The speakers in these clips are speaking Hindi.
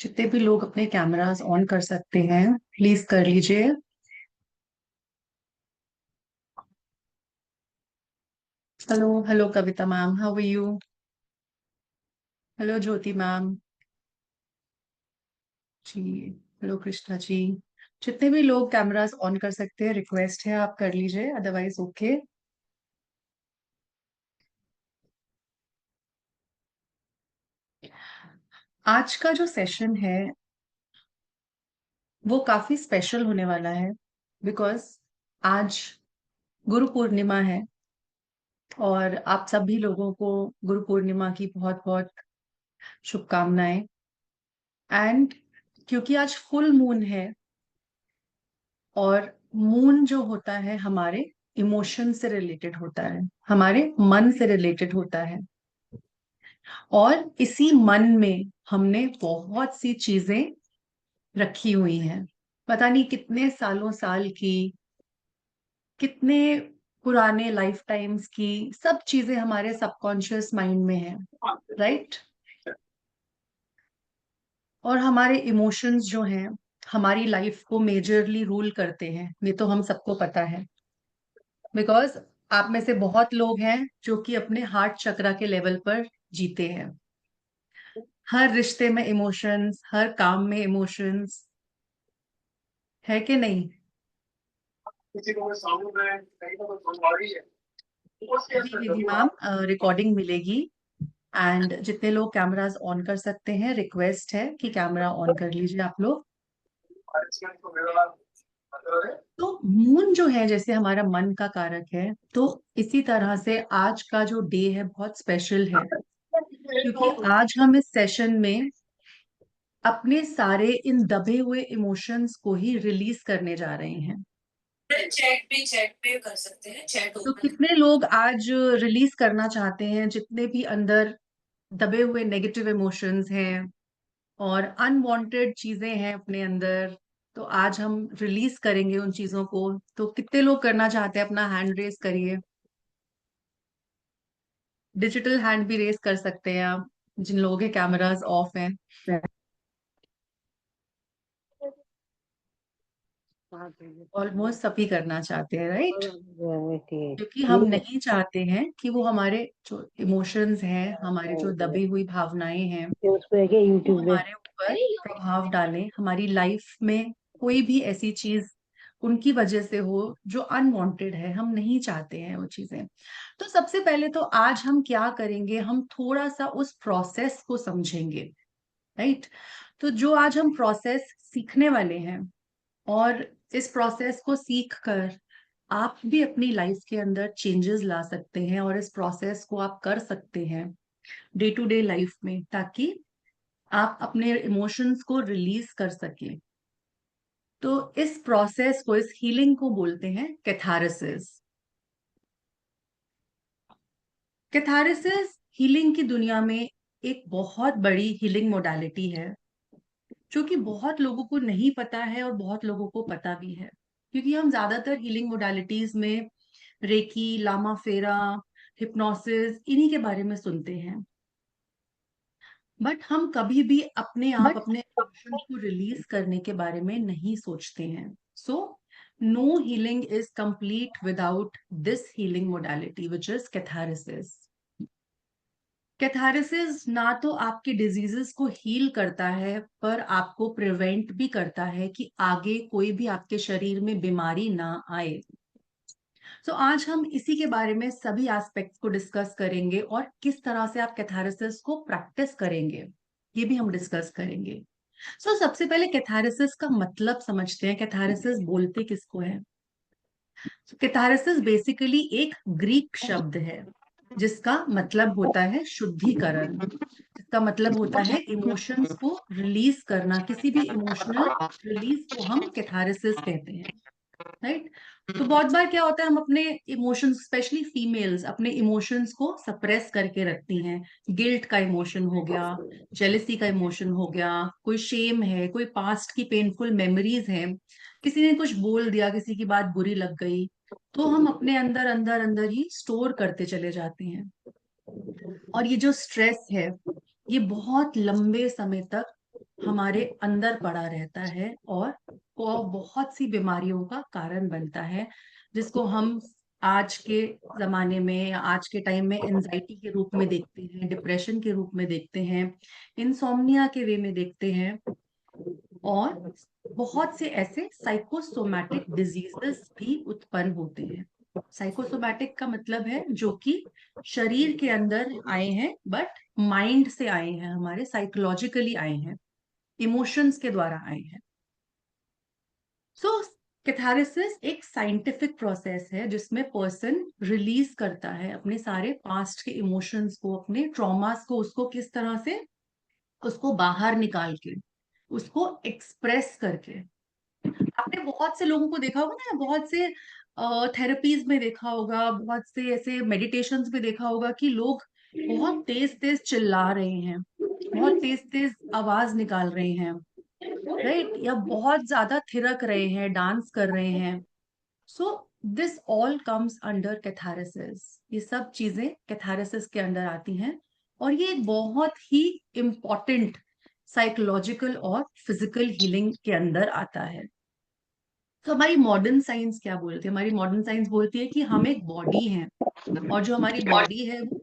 जितने भी लोग अपने कैमरास ऑन कर सकते हैं प्लीज कर लीजिए। Hello hello Kavita ma'am, how are you? Hello Jyoti ma'am ji. Hello Krishna ji. जितने भी लोग कैमरास ऑन कर सकते हैं, रिक्वेस्ट है आप कर लीजिए, अदरवाइज ओके। आज का जो सेशन है वो काफी स्पेशल होने वाला है, बिकॉज आज गुरु पूर्णिमा है और आप सभी लोगों को गुरु पूर्णिमा की बहुत बहुत शुभकामनाएं। एंड क्योंकि आज फुल मून है और मून जो होता है हमारे इमोशन से रिलेटेड होता है, हमारे मन से रिलेटेड होता है। और इसी मन में हमने बहुत सी चीजें रखी हुई हैं, पता नहीं कितने सालों साल की, कितने पुराने लाइफ टाइम्स की सब चीजें हमारे सबकॉन्शियस माइंड में है, राइट। और हमारे इमोशंस जो हैं हमारी लाइफ को मेजरली रूल करते हैं, ये तो हम सबको पता है। बिकॉज आप में से बहुत लोग हैं जो कि अपने हार्ट चक्रा के लेवल पर जीते हैं। हर रिश्ते में इमोशंस, हर काम में इमोशंस, है कि नहीं? किसी को कोई साबुन है, कहीं का कोई बीमारी है, वो शेयर जी कर जी जी दो मैम, आप। रिकॉर्डिंग मिलेगी। एंड जितने लोग कैमरास ऑन कर सकते हैं, रिक्वेस्ट है कि कैमरा ऑन कर लीजिए आप लोग। आजकल तो मेरा मतलब है। तो मून जो है जैसे हमारा मन का कारक है, तो इसी तरह से आज का जो डे है बहुत स्पेशल है, क्योंकि आज हम इस सेशन में अपने सारे इन दबे हुए इमोशंस को ही रिलीज करने जा रहे हैं। चैट पे कर सकते हैं, चैट तो ओपन है। कितने लोग आज रिलीज करना चाहते हैं जितने भी अंदर दबे हुए नेगेटिव इमोशंस हैं और अनवांटेड चीजें हैं अपने अंदर, तो आज हम रिलीज करेंगे उन चीजों को। तो कितने लोग करना चाहते हैं, अपना हैंड रेस करिए। डिजिटल हैंड भी रेस कर सकते हैं आप, जिन लोगों के कैमरास ऑफ हैं। ऑलमोस्ट सभी करना चाहते हैं, राइट। क्योंकि हम नहीं चाहते हैं कि वो हमारे जो इमोशंस हैं, हमारी जो दबी हुई भावनाएं हैं, वो यूट्यूब हमारे ऊपर प्रभाव डालें, हमारी लाइफ में कोई भी ऐसी चीज उनकी वजह से हो जो अनवांटेड है। हम नहीं चाहते हैं वो चीजें। तो सबसे पहले तो आज हम क्या करेंगे, हम थोड़ा सा उस प्रोसेस को समझेंगे, राइट। तो जो आज हम प्रोसेस सीखने वाले हैं, और इस प्रोसेस को सीख कर आप भी अपनी लाइफ के अंदर चेंजेस ला सकते हैं और इस प्रोसेस को आप कर सकते हैं डे टू डे लाइफ में, ताकि आप अपने इमोशंस को रिलीज कर सकें। तो इस प्रोसेस को, इस हीलिंग को बोलते हैं कैथारसिस। कैथारसिस हीलिंग की दुनिया में एक बहुत बड़ी हीलिंग मोडालिटी है, जो कि बहुत लोगों को नहीं पता है और बहुत लोगों को पता भी है। क्योंकि हम ज्यादातर हीलिंग मोडालिटीज में रेकी, लामा फेरा, हिप्नोसिस, इन्हीं के बारे में सुनते हैं। बट हम कभी भी अपने आप अपने इमोशंस को रिलीज करने के बारे में नहीं सोचते हैं। So no healing is complete without this healing modality which is catharsis. Catharsis ना तो आपके डिजीजेस को हील करता है, पर आपको प्रिवेंट भी करता है कि आगे कोई भी आपके शरीर में बीमारी ना आए। तो आज हम इसी के बारे में सभी एस्पेक्ट्स को डिस्कस करेंगे और किस तरह से आप कैथारसिस को प्रैक्टिस करेंगे, ये भी हम डिस्कस करेंगे। सबसे पहले कैथारसिस का मतलब समझते हैं, कैथारसिस बोलते किसको है। कैथारसिस बेसिकली एक ग्रीक शब्द है जिसका मतलब होता है शुद्धिकरण। इसका मतलब होता है इमोशंस को रिलीज करना, किसी भी इमोशनल रिलीज को हम कैथारसिस कहते हैं, राइट। तो बहुत बार क्या होता है, हम अपने इमोशंस, स्पेशली फीमेल्स, अपने इमोशंस को सप्रेस करके रखती हैं। गिल्ट का इमोशन हो गया, जेलेसी का इमोशन हो गया, कोई शेम है, कोई पास्ट की पेनफुल मेमोरीज हैं, किसी ने कुछ बोल दिया, किसी की बात बुरी लग गई, तो हम अपने अंदर अंदर अंदर ही स्टोर करते चले जाते हैं। और ये जो स्ट्रेस है, ये बहुत लंबे समय तक हमारे अंदर पड़ा रहता है और वो बहुत सी बीमारियों का कारण बनता है, जिसको हम आज के जमाने में या आज के टाइम में एंजाइटी के रूप में देखते हैं, डिप्रेशन के रूप में देखते हैं, इंसोम्निया के वे में देखते हैं, और बहुत से ऐसे साइकोसोमैटिक डिजीजेस भी उत्पन्न होते हैं। साइकोसोमैटिक का मतलब है जो कि शरीर के अंदर आए हैं बट माइंड से आए हैं, हमारे साइकोलॉजिकली आए हैं, इमोशंस के द्वारा आए हैं। सो कैथारसिस एक साइंटिफिक प्रोसेस है जिसमें पर्सन रिलीज करता है अपने सारे पास्ट के इमोशंस को, अपने ट्रॉमास को, उसको किस तरह से उसको बाहर निकाल के, उसको एक्सप्रेस करके। आपने बहुत से लोगों को देखा होगा ना, बहुत से थेरेपीज में देखा होगा, बहुत से ऐसे मेडिटेशंस में देखा होगा कि लोग बहुत तेज तेज चिल्ला रहे हैं, बहुत तेज तेज आवाज निकाल रहे हैं, राइट, या बहुत ज्यादा थिरक रहे हैं, डांस कर रहे हैं। So this all comes under catharsis. ये सब चीजें कैथारसिस के अंदर आती हैं, और ये एक बहुत ही इम्पॉर्टेंट साइकोलॉजिकल और फिजिकल हीलिंग के अंदर आता है। तो हमारी मॉडर्न साइंस क्या बोलती है? हमारी मॉडर्न साइंस बोलती है कि हम एक बॉडी हैं, और जो हमारी बॉडी है वो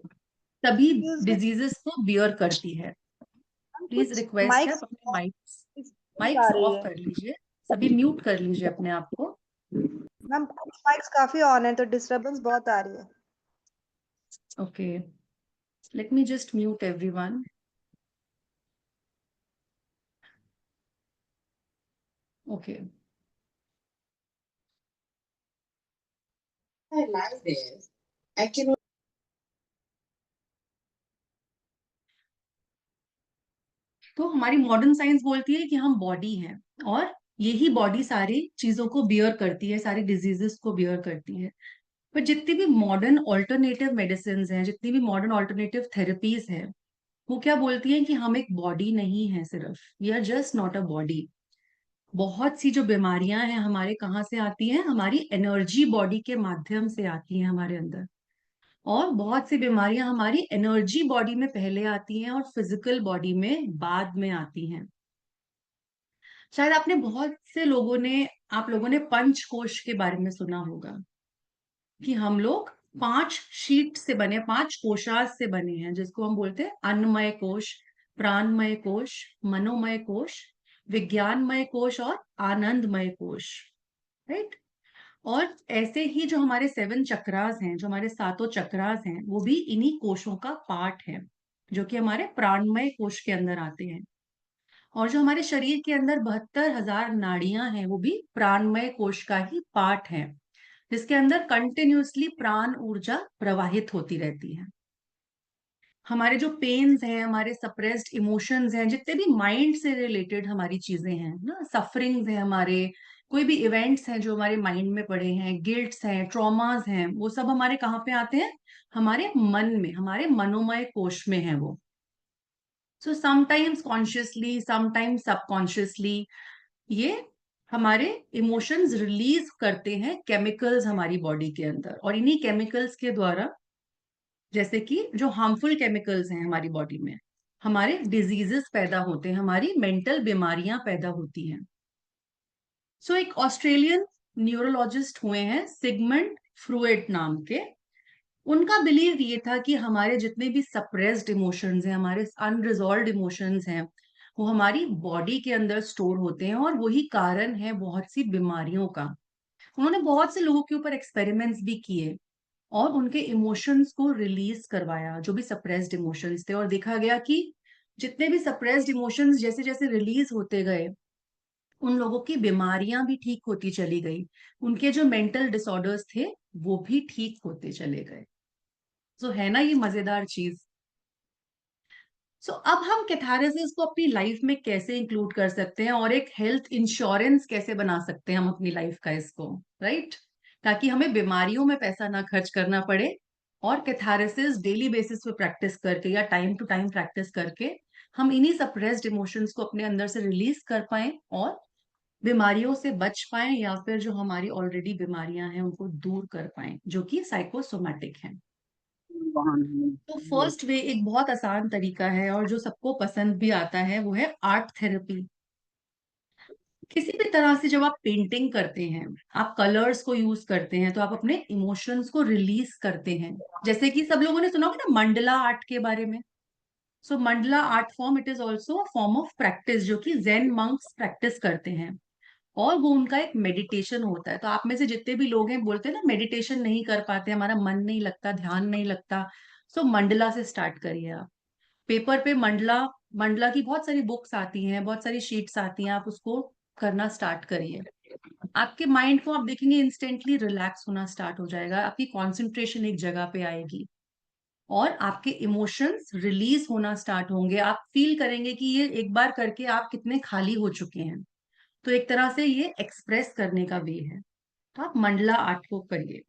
तभी Excuse me, डिजीजेस को बियर करती है। मैम प्लीज कुछ रिक्वेस्ट है, माइक्स आप अपने आ माइक्स रही ऑफ है। कर लीजिए, सभी म्यूट कर लीजिए अपने आप को। मैम कुछ माइक्स काफी ऑन है तो डिस्टरबेंस बहुत आ रही है। Okay, let me just mute everyone. Okay, I like this. I can. तो हमारी मॉडर्न साइंस बोलती है कि हम बॉडी हैं, और यही बॉडी सारी चीजों को बियर करती है, सारी डिजीजेस को बियर करती है। पर जितनी भी मॉडर्न ऑल्टरनेटिव मेडिसिन हैं, जितनी भी मॉडर्न ऑल्टरनेटिव थेरेपीज हैं, वो क्या बोलती हैं कि हम एक बॉडी नहीं है, सिर्फ we are just not a body. बहुत सी जो बीमारियां हैं हमारे कहाँ से आती हैं? हमारी एनर्जी बॉडी के माध्यम से आती हैं हमारे अंदर, और बहुत सी बीमारियां हमारी एनर्जी बॉडी में पहले आती हैं और फिजिकल बॉडी में बाद में आती हैं। शायद आपने बहुत से लोगों ने आप लोगों ने पंचकोश के बारे में सुना होगा कि हम लोग 5 शीट से बने, 5 कोशास से बने हैं, जिसको हम बोलते हैं अन्नमय कोश, प्राणमय कोश, मनोमय कोश, विज्ञानमय कोश और आनंदमय कोश, राइट। और ऐसे ही जो हमारे 7 चक्रास हैं, जो हमारे 7 चक्रास हैं, वो भी इन्हीं कोशों का पार्ट है, जो कि हमारे प्राणमय कोश के अंदर आते हैं। और जो हमारे शरीर के अंदर 72,000 नाड़ियां हैं, वो भी प्राणमय कोश का ही पार्ट है, जिसके अंदर कंटिन्यूअसली प्राण ऊर्जा प्रवाहित होती रहती है। हमारे जो पेन्स हैं, हमारे सप्रेस्ड इमोशंस हैं, जितने भी माइंड से रिलेटेड हमारी चीजें हैं ना, सफरिंग्स हैं, हमारे कोई भी इवेंट्स हैं जो हमारे माइंड में पड़े हैं, गिल्ट्स हैं, ट्रॉमास हैं, वो सब हमारे कहाँ पे आते हैं? हमारे मन में, हमारे मनोमय कोश में है वो। So sometimes consciously, sometimes subconsciously, ये हमारे इमोशंस रिलीज करते हैं केमिकल्स हमारी बॉडी के अंदर, और इन्हीं केमिकल्स के द्वारा, जैसे कि जो हार्मफुल केमिकल्स हैं हमारी बॉडी में, हमारे डिजीजेस पैदा होते हैं, हमारी मेंटल बीमारियां पैदा होती हैं। सो एक ऑस्ट्रेलियन न्यूरोलॉजिस्ट हुए हैं सिगमंड फ्रूएड नाम के। उनका बिलीव ये था कि हमारे जितने भी सप्रेस्ड इमोशंस हैं, हमारे अनरिजॉल्व्ड इमोशंस हैं, वो हमारी बॉडी के अंदर स्टोर होते हैं, और वही कारण है बहुत सी बीमारियों का। उन्होंने बहुत से लोगों के ऊपर एक्सपेरिमेंट्स भी किए, और उनके इमोशंस को रिलीज करवाया, जो भी सप्रेस्ड इमोशंस थे, और देखा गया कि जितने भी सप्रेस्ड इमोशंस जैसे जैसे रिलीज होते गए, उन लोगों की बीमारियां भी ठीक होती चली गई, उनके जो मेंटल डिसऑर्डर्स थे वो भी ठीक होते चले गए। तो है ना ये मजेदार चीज? सो अब हम कैथारसिस को अपनी लाइफ में कैसे इंक्लूड कर सकते हैं, और एक हेल्थ इंश्योरेंस कैसे बना सकते हैं हम अपनी लाइफ का इसको, राइट, ताकि हमें बीमारियों में पैसा ना खर्च करना पड़े, और कैथारसिस डेली बेसिस पे प्रैक्टिस करके या टाइम टू टाइम प्रैक्टिस करके हम इन्हीं सप्रेस्ड इमोशंस को अपने अंदर से रिलीज कर पाए, और बीमारियों से बच पाए, या फिर जो हमारी ऑलरेडी बीमारियां हैं उनको दूर कर पाए, जो कि साइकोसोमैटिक हैं। तो फर्स्ट वे एक बहुत आसान तरीका है और जो सबको पसंद भी आता है, वो है आर्ट थेरेपी। किसी भी तरह से जब आप पेंटिंग करते हैं, आप कलर्स को यूज करते हैं, तो आप अपने इमोशंस को रिलीज करते हैं। जैसे कि सब लोगों ने सुना होगा ना मंडला आर्ट के बारे में। So mandala art form, it is also a form of practice जो कि जैन मंक्स प्रैक्टिस करते हैं, और वो उनका एक मेडिटेशन होता है। तो आप में से जितने भी लोग हैं बोलते हैं ना मेडिटेशन नहीं कर पाते, हमारा मन नहीं लगता, ध्यान नहीं लगता, सो मंडला से स्टार्ट करिए आप। पेपर पे मंडला, मंडला की बहुत सारी बुक्स आती हैं, बहुत सारी शीट्स आती हैं, आप उसको करना स्टार्ट करिए। आपके माइंड को आप देखेंगे इंस्टेंटली रिलैक्स होना स्टार्ट हो जाएगा, आपकी कॉन्सेंट्रेशन एक जगह पे आएगी और आपके इमोशंस रिलीज होना स्टार्ट होंगे। आप फील करेंगे कि ये एक बार करके आप कितने खाली हो चुके हैं। तो एक तरह से ये एक्सप्रेस करने का वे है। तो आप मंडला आर्ट को करिए।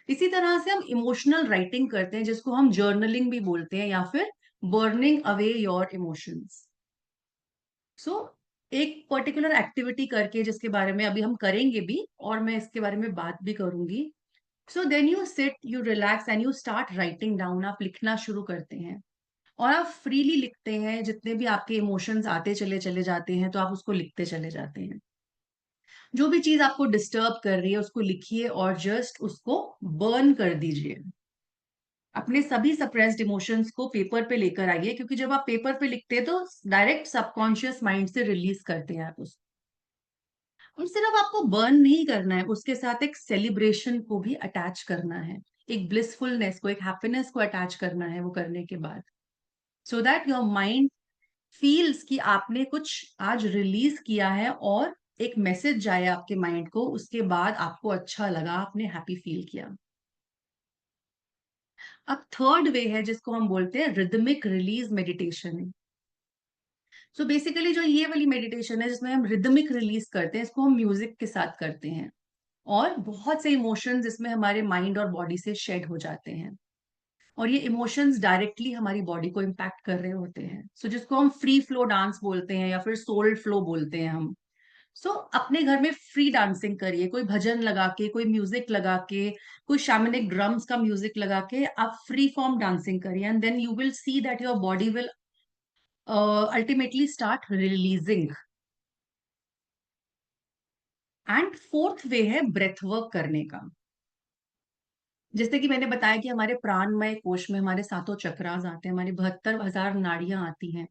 इसी तरह से हम इमोशनल राइटिंग करते हैं, जिसको हम जर्नलिंग भी बोलते हैं, या फिर बर्निंग अवे योर इमोशंस। सो एक पर्टिकुलर एक्टिविटी करके, जिसके बारे में अभी हम करेंगे भी और मैं इसके बारे में बात भी करूंगी। So then you sit, you relax and you start writing down. आप लिखना शुरू करते हैं और आप फ्रीली लिखते हैं। जितने भी आपके इमोशंस आते चले चले जाते हैं, तो आप उसको लिखते चले जाते हैं। जो भी चीज आपको डिस्टर्ब कर रही है उसको लिखिए और जस्ट उसको बर्न कर दीजिए। अपने सभी सप्रेस्ड इमोशंस को पेपर पे लेकर आइए, क्योंकि जब आप पेपर पे लिखते हैं तो डायरेक्ट सबकॉन्शियस माइंड से रिलीज करते हैं आप उसको। और सिर्फ आपको बर्न नहीं करना है, उसके साथ एक सेलिब्रेशन को भी अटैच करना है, एक ब्लिसफुलनेस को, एक हैप्पीनेस को अटैच करना है वो करने के बाद, so that your mind feels कि आपने कुछ आज रिलीज किया है और एक मैसेज जाए आपके माइंड को, उसके बाद आपको अच्छा लगा, आपने हैप्पी फील किया। अब थर्ड वे है जिसको हम बोलते हैं rhythmic release meditation. So basically जो ये वाली मेडिटेशन है जिसमें हम रिदमिक रिलीज करते हैं, इसको हम म्यूजिक के साथ करते हैं और बहुत से इमोशंस इसमें हमारे माइंड और बॉडी से शेड हो जाते हैं और ये इमोशंस डायरेक्टली हमारी बॉडी को इम्पैक्ट कर रहे होते हैं। सो जिसको हम फ्री फ्लो डांस बोलते हैं या फिर सोल फ्लो बोलते हैं हम। सो अपने घर में फ्री डांसिंग करिए, कोई भजन लगा के, कोई म्यूजिक लगा के, कोई शैमनिक ड्रम्स का म्यूजिक लगा के आप फ्री फॉर्म डांसिंग करिए, and then you will see that your body will ultimately start releasing. And fourth way है ब्रेथ वर्क करने का। जैसे कि मैंने बताया कि हमारे प्राणमय कोश में हमारे सातों चक्रास आते हैं, हमारी 72,000 नाड़ियां आती हैं।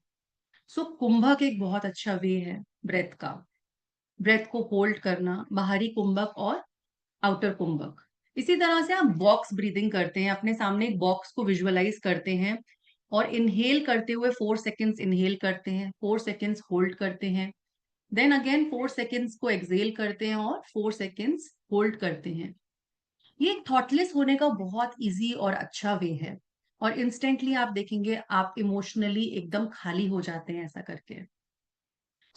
सो कुंभक एक बहुत अच्छा वे है ब्रेथ का। ब्रेथ को होल्ड करना, बाहरी कुंभक और आउटर कुंभक। इसी तरह से आप बॉक्स ब्रीदिंग करते हैं, अपने सामने एक बॉक्स को विजुअलाइज करते हैं और इनहेल करते हुए 4 सेकेंड्स इनहेल करते हैं, 4 सेकेंड्स होल्ड करते हैं, देन अगेन 4 सेकेंड्स को एक्सेल करते हैं और 4 सेकेंड्स होल्ड करते हैं। ये थॉटलेस होने का बहुत इजी और अच्छा वे है और इंस्टेंटली आप देखेंगे आप इमोशनली एकदम खाली हो जाते हैं ऐसा करके।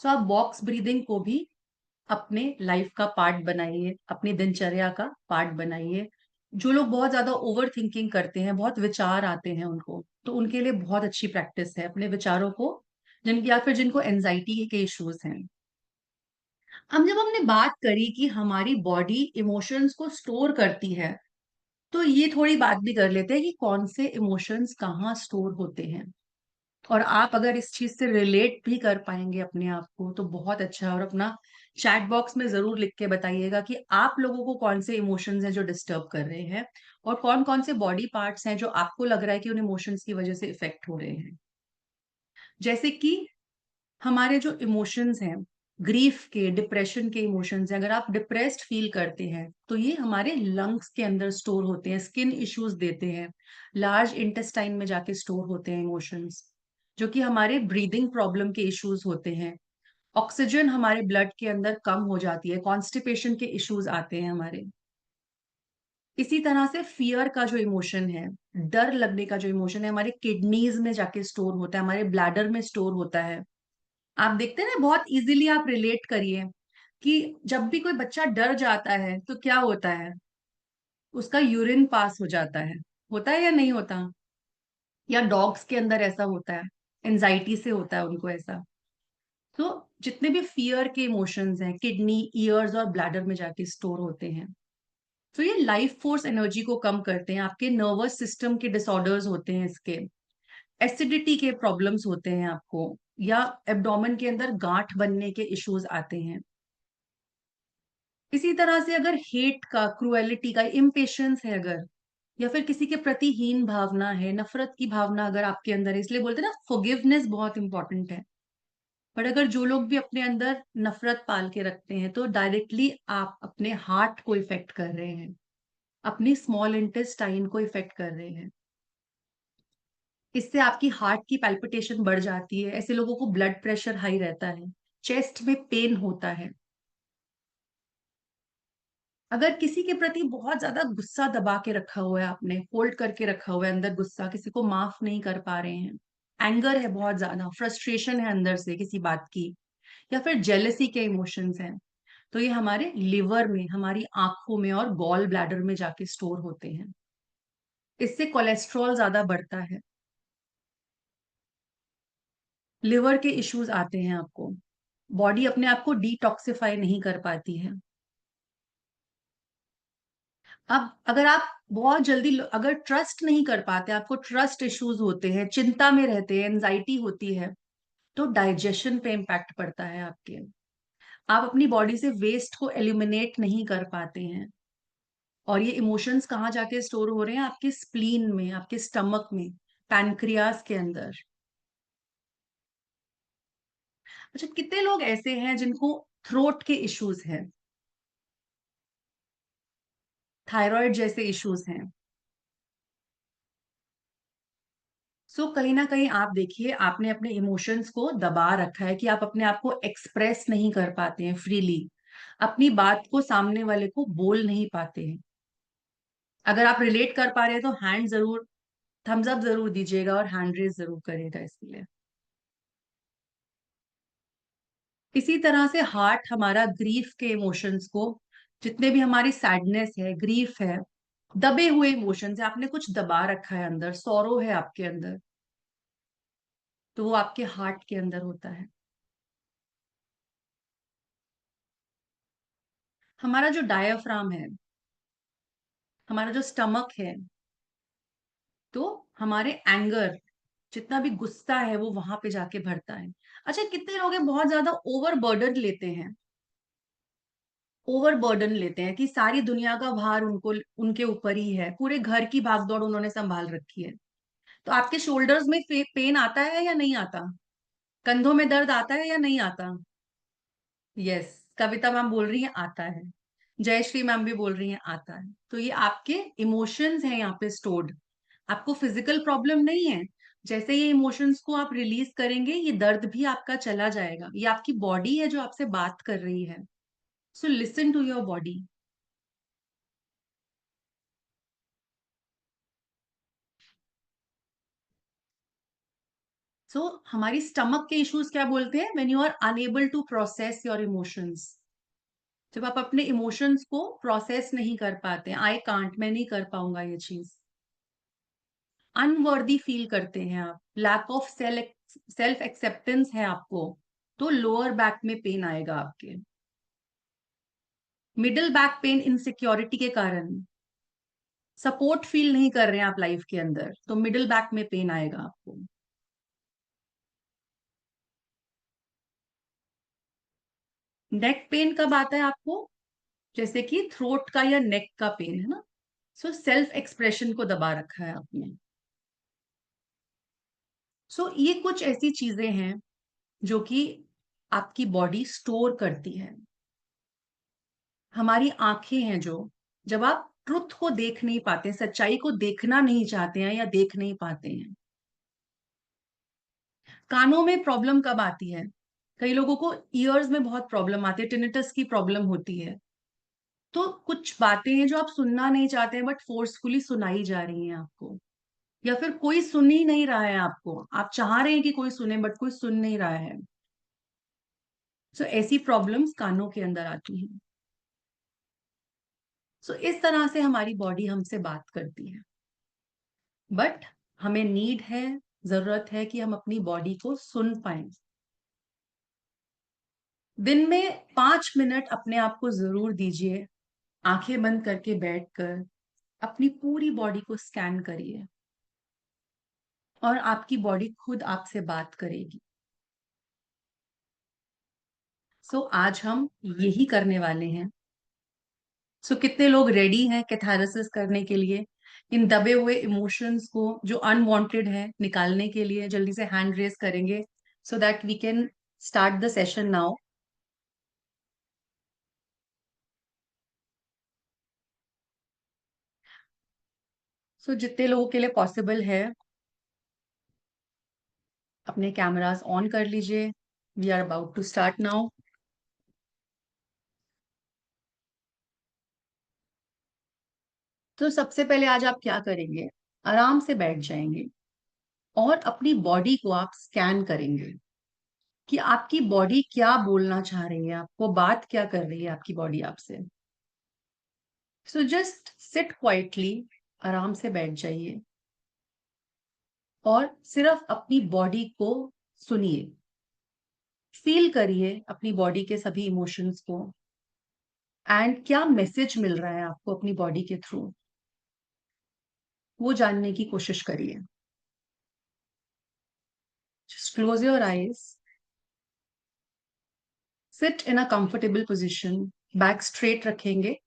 सो आप बॉक्स ब्रीदिंग को भी अपने लाइफ का पार्ट बनाइए, अपनी दिनचर्या का पार्ट बनाइए। जो लोग बहुत ज्यादा ओवर थिंकिंग करते हैं, बहुत विचार आते हैं उनको, तो उनके लिए बहुत अच्छी प्रैक्टिस है अपने विचारों को, जिन या फिर जिनको एंजाइटी के इश्यूज हैं। अब जब हमने बात करी कि हमारी बॉडी इमोशंस को स्टोर करती है, तो ये थोड़ी बात भी कर लेते हैं कि कौन से इमोशंस कहाँ स्टोर होते हैं। और आप अगर इस चीज से रिलेट भी कर पाएंगे अपने आप को तो बहुत अच्छा है। और अपना चैट बॉक्स में जरूर लिख के बताइएगा कि आप लोगों को कौन से इमोशंस हैं जो डिस्टर्ब कर रहे हैं और कौन कौन से बॉडी पार्ट्स हैं जो आपको लग रहा है कि उन इमोशंस की वजह से इफेक्ट हो रहे हैं। जैसे कि हमारे जो इमोशंस हैं, ग्रीफ के, डिप्रेशन के इमोशंस हैं, अगर आप डिप्रेस्ड फील करते हैं तो ये हमारे लंग्स के अंदर स्टोर होते हैं, स्किन इश्यूज देते हैं, लार्ज इंटेस्टाइन में जाके स्टोर होते हैं इमोशंस, जो कि हमारे ब्रीदिंग प्रॉब्लम के इश्यूज होते हैं। ऑक्सीजन हमारे ब्लड के अंदर कम हो जाती है, कॉन्स्टिपेशन के इश्यूज आते हैं हमारे। इसी तरह से फियर का जो इमोशन है, डर लगने का जो इमोशन है, हमारे किडनीज में जाके स्टोर होता है, हमारे ब्लैडर में स्टोर होता है। आप देखते हैं ना, बहुत इजीली आप रिलेट करिए कि जब भी कोई बच्चा डर जाता है तो क्या होता है, उसका यूरिन पास हो जाता है। होता है या नहीं होता? या डॉग्स के अंदर ऐसा होता है, एंजाइटी से होता है उनको ऐसा। तो जितने भी फियर के इमोशंस हैं, किडनी, ईयर्स और ब्लैडर में जाके स्टोर होते हैं। तो ये लाइफ फोर्स एनर्जी को कम करते हैं, आपके नर्वस सिस्टम के डिसऑर्डर्स होते हैं इसके, एसिडिटी के प्रॉब्लम्स होते हैं आपको, या एब्डोमेन के अंदर गांठ बनने के इश्यूज आते हैं। इसी तरह से अगर हेट का, क्रुएलिटी का, इम्पेशंस है अगर, या फिर किसी के प्रति हीन भावना है, नफरत की भावना अगर आपके अंदर है, इसलिए बोलते हैं ना फॉरगिवनेस बहुत इंपॉर्टेंट है। पर अगर जो लोग भी अपने अंदर नफरत पाल के रखते हैं तो डायरेक्टली आप अपने हार्ट को इफेक्ट कर रहे हैं, अपनी स्मॉल इंटेस्टाइन को इफेक्ट कर रहे हैं। इससे आपकी हार्ट की पैल्पिटेशन बढ़ जाती है, ऐसे लोगों को ब्लड प्रेशर हाई रहता है, चेस्ट में पेन होता है। अगर किसी के प्रति बहुत ज्यादा गुस्सा दबा के रखा हुआ है, आपने होल्ड करके रखा हुआ है अंदर गुस्सा, किसी को माफ नहीं कर पा रहे हैं, एंगर है, बहुत ज्यादा फ्रस्ट्रेशन है अंदर से किसी बात की, या फिर जेलसी के इमोशंस हैं, तो ये हमारे लिवर में, हमारी आंखों में और गॉल ब्लैडर में जाके स्टोर होते हैं। इससे कोलेस्ट्रॉल ज्यादा बढ़ता है, लिवर के इश्यूज आते हैं आपको, बॉडी अपने आप को डिटॉक्सिफाई नहीं कर पाती है। अब अगर आप बहुत जल्दी, अगर ट्रस्ट नहीं कर पाते, आपको ट्रस्ट इश्यूज होते हैं, चिंता में रहते हैं, एंजाइटी होती है, तो डाइजेशन पे इम्पैक्ट पड़ता है आपके, आप अपनी बॉडी से वेस्ट को एलिमिनेट नहीं कर पाते हैं, और ये इमोशंस कहाँ जाके स्टोर हो रहे हैं? आपके स्प्लीन में, आपके स्टमक में, पैनक्रियास के अंदर। अच्छा, कितने लोग ऐसे हैं जिनको थ्रोट के इश्यूज हैं, थायराइड जैसे इश्यूज हैं? सो कहीं ना कहीं आप देखिए, आपने अपने इमोशंस को दबा रखा है कि आप अपने आप को एक्सप्रेस नहीं कर पाते हैं फ्रीली, अपनी बात को सामने वाले को बोल नहीं पाते हैं। अगर आप रिलेट कर पा रहे हैं तो हैंड जरूर, थम्स अप जरूर दीजिएगा और हैंड रेज जरूर करिएगा इसके लिए। इसी तरह से हार्ट हमारा ग्रीफ के इमोशंस को, जितने भी हमारी सैडनेस है, ग्रीफ है, दबे हुए इमोशंस है, आपने कुछ दबा रखा है अंदर, सौरो है आपके अंदर, तो वो आपके हार्ट के अंदर होता है। हमारा जो डायाफ्राम है, हमारा जो स्टमक है, तो हमारे एंगर, जितना भी गुस्सा है वो वहां पे जाके भरता है। अच्छा, कितने लोग हैं बहुत ज्यादा ओवर बर्डन लेते हैं कि सारी दुनिया का भार उनको, उनके ऊपर ही है, पूरे घर की भागदौड़ उन्होंने संभाल रखी है। तो आपके शोल्डर्स में पेन आता है या नहीं आता? कंधों में दर्द आता है या नहीं आता? यस, कविता मैम बोल रही है आता है, जयश्री मैम भी बोल रही है आता है। तो ये आपके इमोशंस हैं यहाँ पे स्टोर्ड, आपको फिजिकल प्रॉब्लम नहीं है। जैसे ये इमोशंस को आप रिलीज करेंगे, ये दर्द भी आपका चला जाएगा, ये आपकी बॉडी है जो आपसे बात कर रही है। So listen to your body. So हमारी स्टमक के इश्यूज क्या बोलते हैं? When you are unable to process your emotions, जब आप अपने इमोशंस को प्रोसेस नहीं कर पाते, आई कांट, मैं नहीं कर पाऊंगा ये चीज, अनवर्दी फील करते हैं आप, लैक ऑफ सेल्फ एक्सेप्टेंस है आपको, तो लोअर बैक में पेन आएगा आपके, मिडिल बैक पेन इनसिक्योरिटी के कारण, सपोर्ट फील नहीं कर रहे हैं आप लाइफ के अंदर, तो मिडिल बैक में पेन आएगा आपको। नेक पेन कब आता है आपको? जैसे कि थ्रोट का या नेक का पेन है ना, सो सेल्फ एक्सप्रेशन को दबा रखा है आपने। सो ये कुछ ऐसी चीजें हैं जो कि आपकी बॉडी स्टोर करती है। हमारी आंखें हैं जो, जब आप ट्रुथ को देख नहीं पाते, सच्चाई को देखना नहीं चाहते हैं या देख नहीं पाते हैं। कानों में प्रॉब्लम कब आती है? कई लोगों को ईयर्स में बहुत प्रॉब्लम आती है, टिनिटस की प्रॉब्लम होती है। तो कुछ बातें हैं जो आप सुनना नहीं चाहते हैं बट फोर्सफुली सुनाई जा रही हैं आपको, या फिर कोई सुन ही नहीं रहा है आपको, आप चाह रहे हैं कि कोई सुने बट कोई सुन नहीं रहा है। सो ऐसी प्रॉब्लम्स कानों के अंदर आती हैं। सो इस तरह से हमारी बॉडी हमसे बात करती है, बट हमें नीड है, जरूरत है कि हम अपनी बॉडी को सुन पाए। दिन में 5 मिनट अपने आप को जरूर दीजिए आंखें बंद करके बैठकर अपनी पूरी बॉडी को स्कैन करिए और आपकी बॉडी खुद आपसे बात करेगी। सो आज हम यही करने वाले हैं। सो कितने लोग रेडी हैं कैथारसिस करने के लिए, इन दबे हुए इमोशंस को जो अनवांटेड है निकालने के लिए? जल्दी से हैंड रेज करेंगे so that we can start the session now. So जितने लोगों के लिए पॉसिबल है अपने कैमरास ऑन कर लीजिए। We are about to start now. तो सबसे पहले आज आप क्या करेंगे, आराम से बैठ जाएंगे और अपनी बॉडी को आप स्कैन करेंगे कि आपकी बॉडी क्या बोलना चाह रही है, आपको बात क्या कर रही है आपकी बॉडी आपसे। सो जस्ट सिट क्वाइटली, आराम से बैठ जाइए और सिर्फ अपनी बॉडी को सुनिए, फील करिए अपनी बॉडी के सभी इमोशंस को एंड क्या मैसेज मिल रहा है आपको अपनी बॉडी के थ्रू, वो जानने की कोशिश करिए। Just close your eyes, sit in a comfortable position, back straight रखेंगे।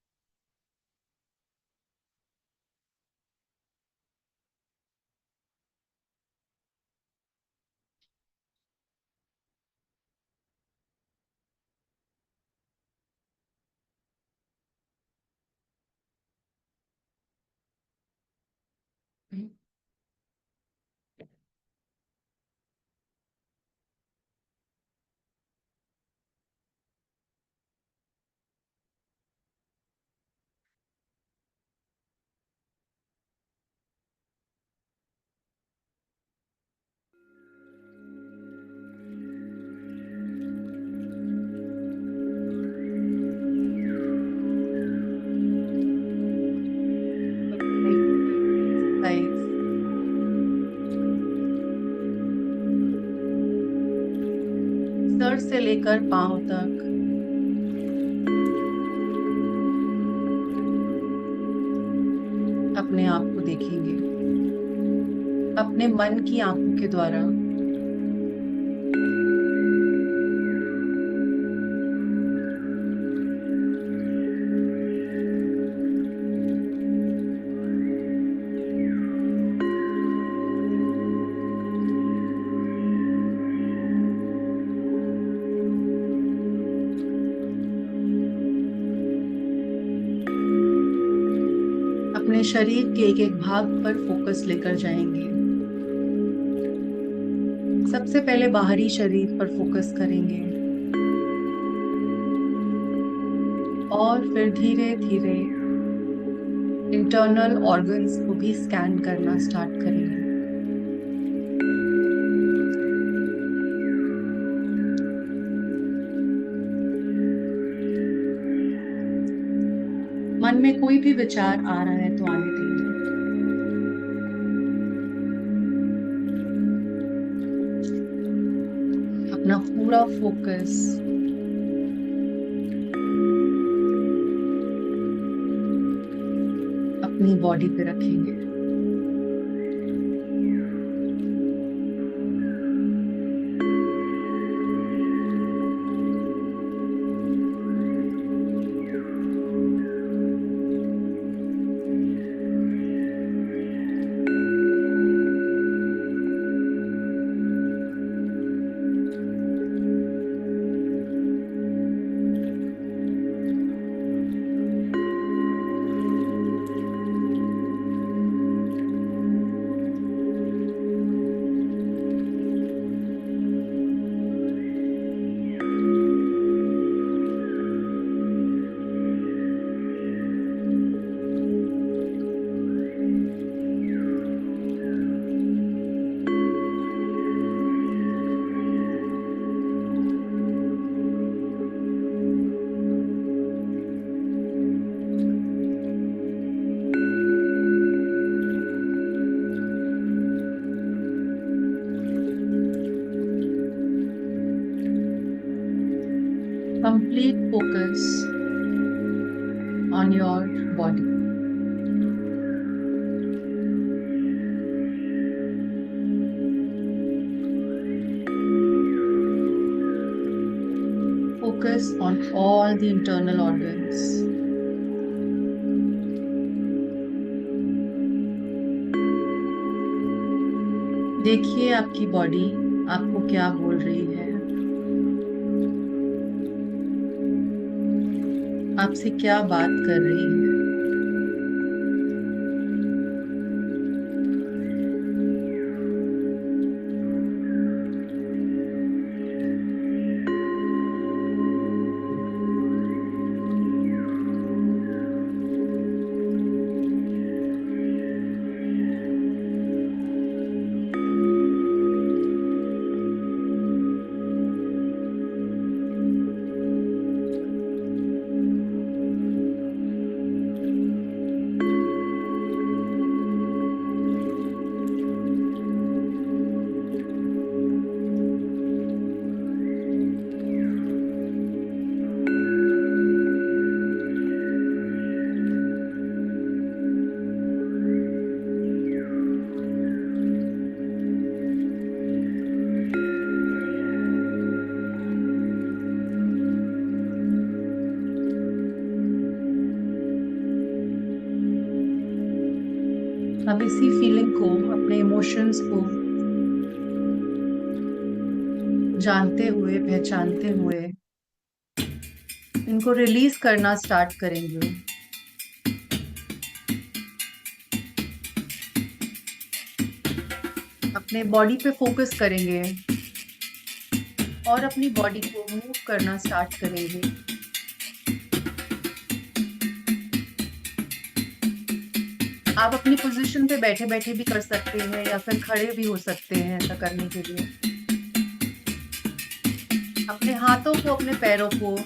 सर से लेकर पांव तक अपने आप को देखेंगे अपने मन की आंखों के द्वारा। अपने शरीर के एक एक भाग पर फोकस लेकर जाएंगे। सबसे पहले बाहरी शरीर पर फोकस करेंगे और फिर धीरे धीरे इंटरनल ऑर्गन्स को भी स्कैन करना स्टार्ट करेंगे। मन में कोई भी विचार आ रहा है तो आने देंगे। अपना पूरा फोकस अपनी बॉडी पे रखेंगे। Complete focus on your body. Focus on all the internal organs. देखिए आपकी बॉडी आपको क्या बोल रही है, आपसे क्या बात कर रही है। अब इसी फीलिंग को, अपने इमोशंस को जानते हुए, पहचानते हुए इनको रिलीज करना स्टार्ट करेंगे। अपने बॉडी पे फोकस करेंगे और अपनी बॉडी को मूव करना स्टार्ट करेंगे। आप अपनी पोजीशन पे बैठे बैठे भी कर सकते हैं या फिर खड़े भी हो सकते हैं ऐसा करने के लिए। अपने हाथों को, अपने पैरों को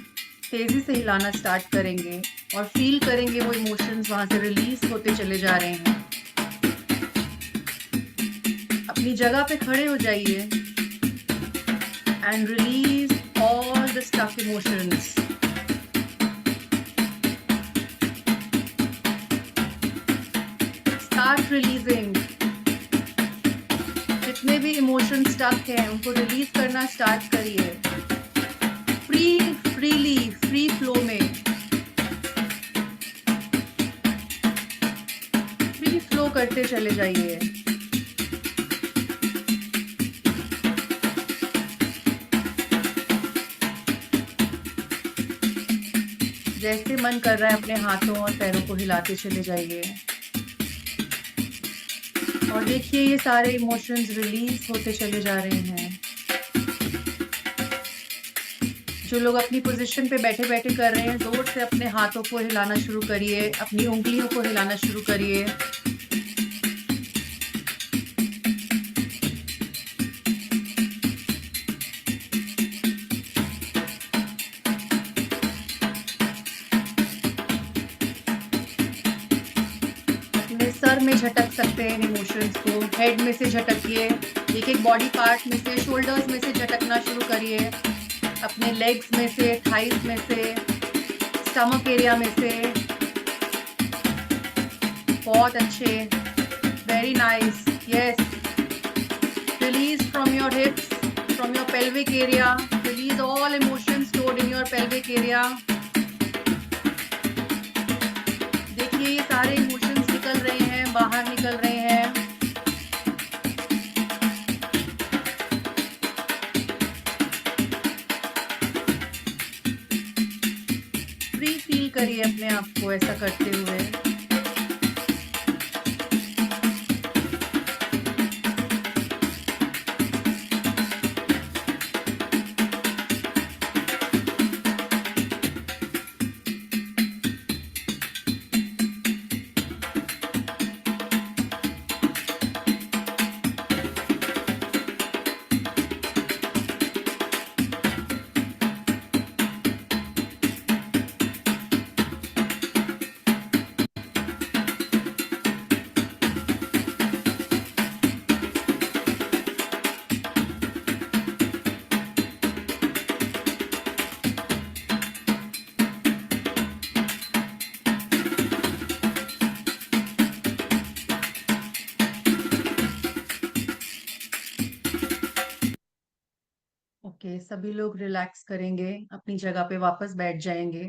तेजी से हिलाना स्टार्ट करेंगे और फील करेंगे वो इमोशंस वहां से रिलीज होते चले जा रहे हैं। अपनी जगह पे खड़े हो जाइए and release all the stuff emotions. Start releasing. जितने भी इमोशन स्टक हैं उनको रिलीज करना स्टार्ट करिए। फ्रीली, फ्री फ्लो में, फ्री फ्लो करते चले जाइए। जैसे मन कर रहा है अपने हाथों और पैरों को हिलाते चले जाइए और देखिए ये सारे इमोशंस रिलीज होते चले जा रहे हैं। जो लोग अपनी पोजीशन पे बैठे बैठे कर रहे हैं, जोर से अपने हाथों को हिलाना शुरू करिए, अपनी उंगलियों को हिलाना शुरू करिए। अपने सर में झटक सकते हैं इमोशंस को, हेड में से झटकिए, एक एक बॉडी पार्ट में से, शोल्डर्स में से झटकना शुरू करिए। अपने लेग्स में से, थाइस में से, स्टमक एरिया में से। बहुत अच्छे, very nice, yes. Release from your hips, from your pelvic area, release all emotions stored in your pelvic area. देखिए ये सारे इमोशंस निकल रहे हैं, बाहर निकल रहे हैं। फ्री फील करिए अपने आप को ऐसा करते हुए। ओके, सभी लोग रिलैक्स करेंगे, अपनी जगह पे वापस बैठ जाएंगे।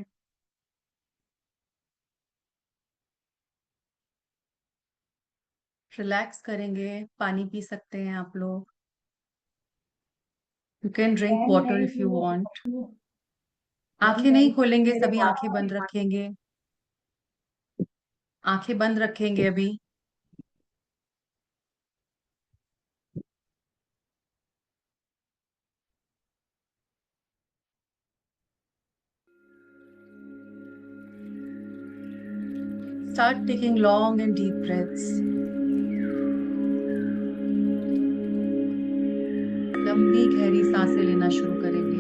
रिलैक्स करेंगे, पानी पी सकते हैं आप लोग। You can drink water if you want. आंखें नहीं खोलेंगे, सभी आंखें बंद रखेंगे। आंखें बंद रखेंगे अभी। Start taking long and deep breaths. लंबी गहरी सांसें लेना शुरू करेंगे।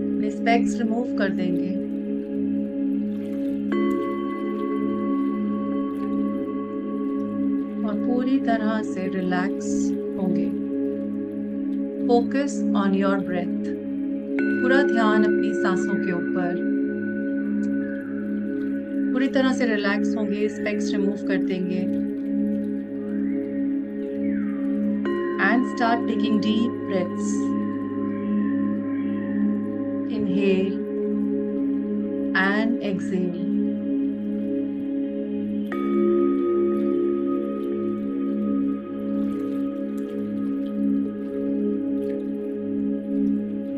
अपने स्पेक्स रिमूव कर देंगे। और पूरी तरह से रिलैक्स होंगे। Focus on your breath. पूरा ध्यान अपनी सांसों के ऊपर। पूरी तरह से रिलैक्स होंगे, स्पेक्स रिमूव कर देंगे। And start taking deep breaths. Inhale and exhale.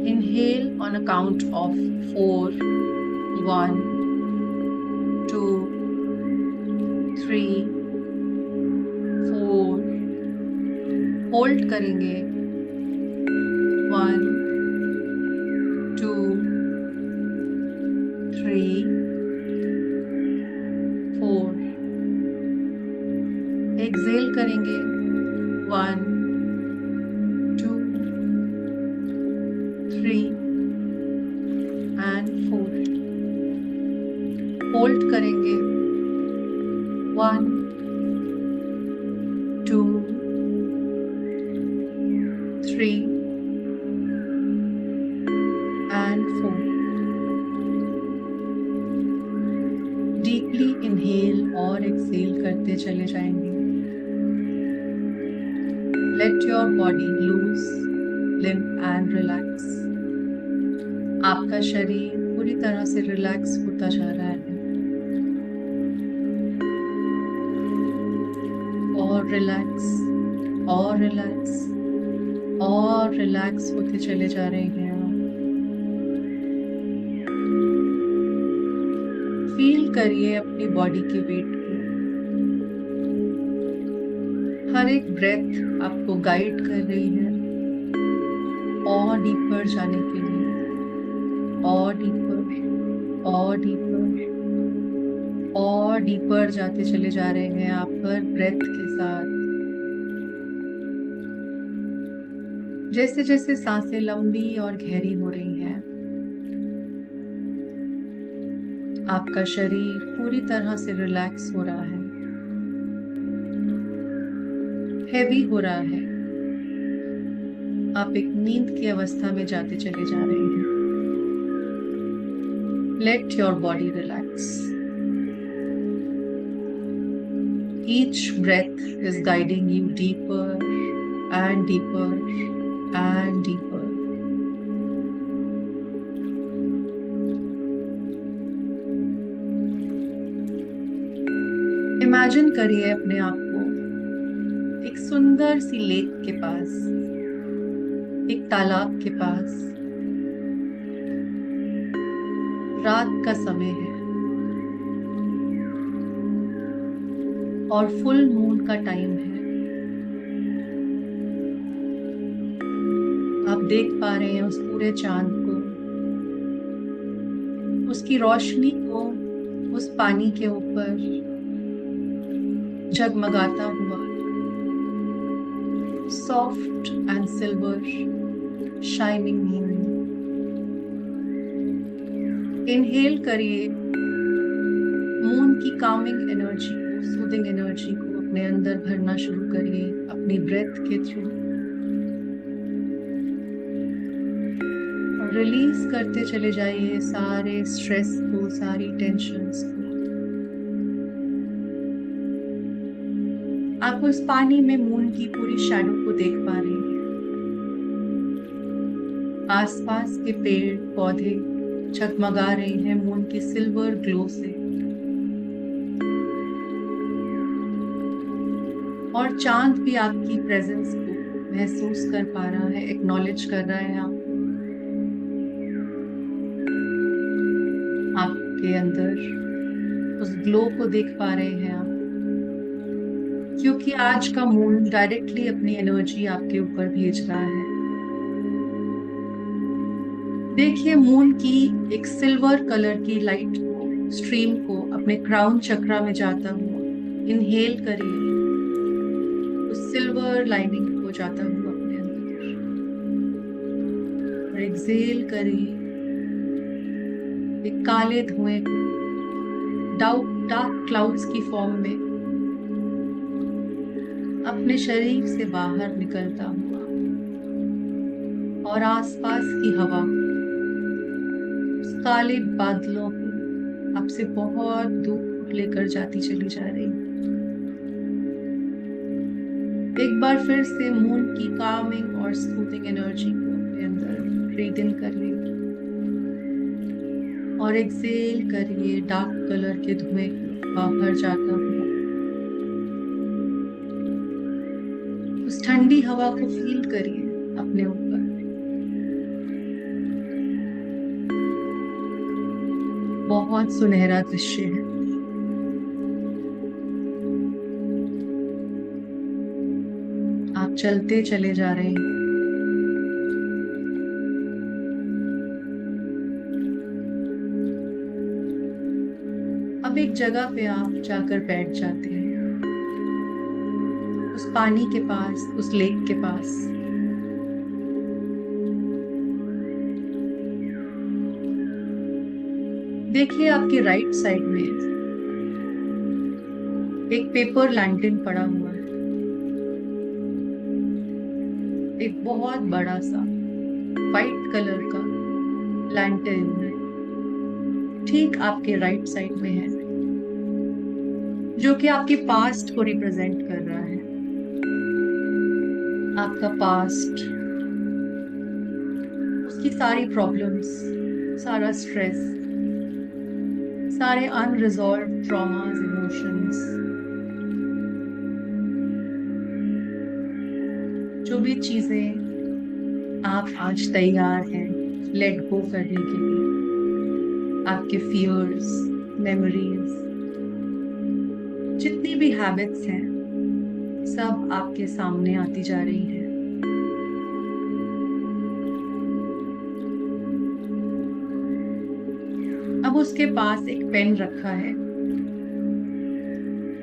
Inhale on a count of 4, 1, 2, 3, 4. Hold करेंगे 1, 2, 3, 4. Exhale करेंगे 1, 2, 3 and 4. Hold करेंगे 1, 2, 3 and 4. Deeply inhale और exhale करते चले जाएंगे। Let your body loose, limp and relax. आपका शरीर पूरी तरह से रिलैक्स होता जा रहा है और रिलैक्स और रिलैक्स और रिलैक्स होते चले जा रहे हैं। फील करिए अपनी बॉडी के वेट को। हर एक ब्रेथ आपको गाइड कर रही है और डीपर जाने के लिए, और डीपर और डीपर और डीपर जाते चले जा रहे हैं आप हर ब्रेथ के साथ। जैसे जैसे सांसें लंबी और गहरी हो रही हैं, आपका शरीर पूरी तरह से रिलैक्स हो रहा है, हैवी हो रहा है। आप एक नींद की अवस्था में जाते चले जा रहे हैं। Let your body relax. Each breath is guiding you deeper and deeper and deeper. Imagine करिए अपने आप को एक सुंदर सी लेक के पास, एक तालाब के पास। रात का समय है और फुल मून का टाइम है। आप देख पा रहे हैं उस पूरे चांद को, उसकी रोशनी को उस पानी के ऊपर जगमगाता हुआ। Soft and silver shining moon. Inhale करिए मून की कामिंग एनर्जी को, सूदिंग एनर्जी को अपने अंदर भरना शुरू करिए अपनी ब्रेथ के थ्रू। और रिलीज करते चले जाइए सारे स्ट्रेस को, सारी टेंशन्स को। आप उस पानी में मून की पूरी शैडो को देख पा रही हैं। आसपास के पेड़ पौधे झगमगा रहे हैं मून की सिल्वर ग्लो से, और चांद भी आपकी प्रेजेंस को महसूस कर पा रहा है, एक्नॉलेज कर रहा है आपके अंदर उस ग्लो को देख पा रहे हैं आप, क्योंकि आज का मून डायरेक्टली अपनी एनर्जी आपके ऊपर भेज रहा है। देखिए मून की एक सिल्वर कलर की लाइट स्ट्रीम को अपने क्राउन चक्रा में जाता हुआ इनहेल करिए, उस सिल्वर लाइनिंग को जाता हुआ अपने अंदर, और एक्सेल करिए एक काले धुएं को डार्क क्लाउड्स की फॉर्म में अपने शरीर से बाहर निकलता हुआ, और आसपास की हवा उस काले बादलों को आपसे बहुत दूर लेकर जाती चली जा रही है। एक बार फिर से मून की कामिंग और सूदिंग एनर्जी को अपने अंदर ब्रीथ इन करिए, और एक्सेल करिए डार्क कलर के धुएं को बाहर जाता हुआ। उस ठंडी हवा को फील करिए अपने ऊपर। बहुत सुनहरा दृश्य है। आप चलते चले जा रहे हैं। अब एक जगह पे आप जाकर बैठ जाते हैं, उस पानी के पास, उस लेक के पास। देखिए आपके राइट साइड में एक पेपर लैंटर्न पड़ा हुआ है, एक बहुत बड़ा सा वाइट कलर का लैंटर्न ठीक आपके राइट साइड में है, जो कि आपके पास्ट को रिप्रेजेंट कर रहा है। आपका पास्ट, उसकी सारी प्रॉब्लम्स, सारा स्ट्रेस, सारे अनरिजॉल्व ट्रॉमास, इमोशंस, जो भी चीजें आप आज तैयार हैं लेट गो करने के लिए, आपके फियर्स, मेमोरीज, जितनी भी हैबिट्स हैं, सब आपके सामने आती जा रही हैं। अब उसके पास एक पेन रखा है।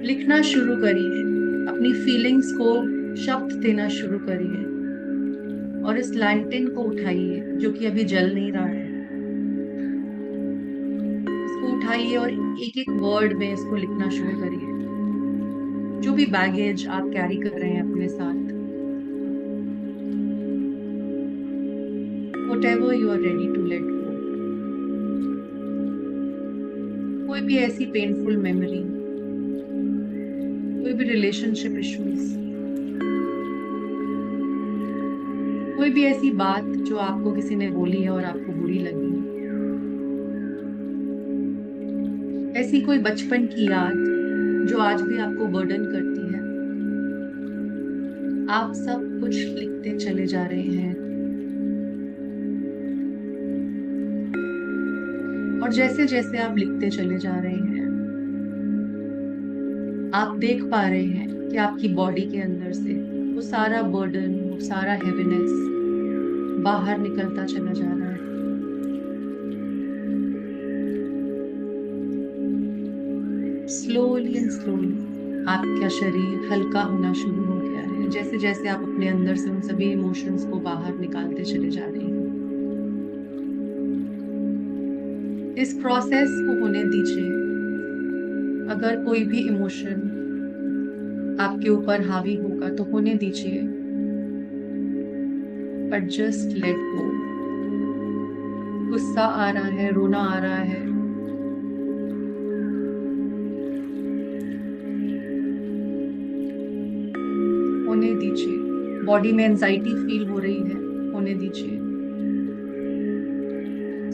लिखना शुरू करिए, अपनी फीलिंग्स को शब्द देना शुरू करिए, और इस लैंटर्न को उठाइए जो कि अभी जल नहीं रहा है। इसको उठाइए और एक एक वर्ड में इसको लिखना शुरू करिए। जो भी बैगेज आप कैरी कर रहे हैं अपने साथ, whatever you are ready to let go, कोई भी ऐसी पेनफुल मेमोरी, कोई भी रिलेशनशिप इश्यूज, कोई भी ऐसी बात जो आपको किसी ने बोली है और आपको बुरी लगी, ऐसी कोई बचपन की याद जो आज भी आपको बर्डन करती है, आप सब कुछ लिखते चले जा रहे हैं। और जैसे जैसे आप लिखते चले जा रहे हैं, आप देख पा रहे हैं कि आपकी बॉडी के अंदर से वो सारा बर्डन, वो सारा हेवीनेस बाहर निकलता चला जा रहा है। स्लोली एंड स्लोली आपका शरीर हल्का होना शुरू हो गया है, जैसे जैसे आप अपने अंदर से उन सभी इमोशंस को बाहर निकालते चले जा रहे हैं। इस प्रोसेस को होने दीजिए। अगर कोई भी इमोशन आपके ऊपर हावी होगा तो होने दीजिए, बट जस्ट लेट गो। गुस्सा आ रहा है, रोना आ रहा है, दीजिए। बॉडी में एंजाइटी फील हो रही है, होने दीजिए।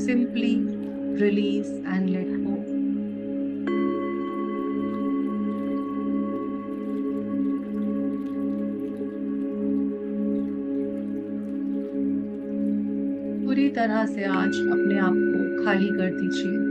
Simply release and let go. पूरी तरह से आज अपने आप को खाली कर दीजिए।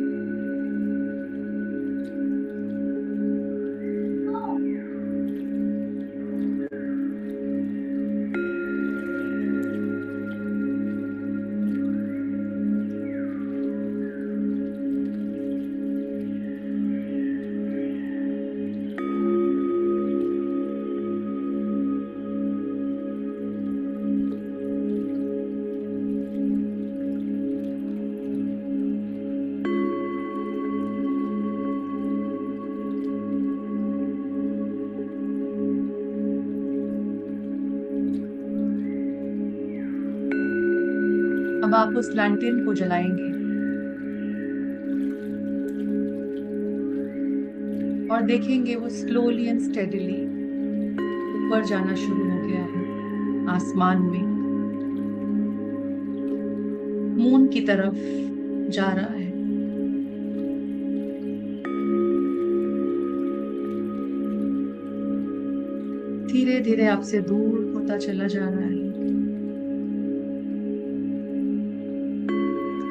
अब आप उस लैंटर्न को जलाएंगे और देखेंगे वो स्लोली एंड स्टेडीली ऊपर जाना शुरू हो गया है आसमान में, मून की तरफ जा रहा है। धीरे धीरे आपसे दूर होता चला जा रहा है।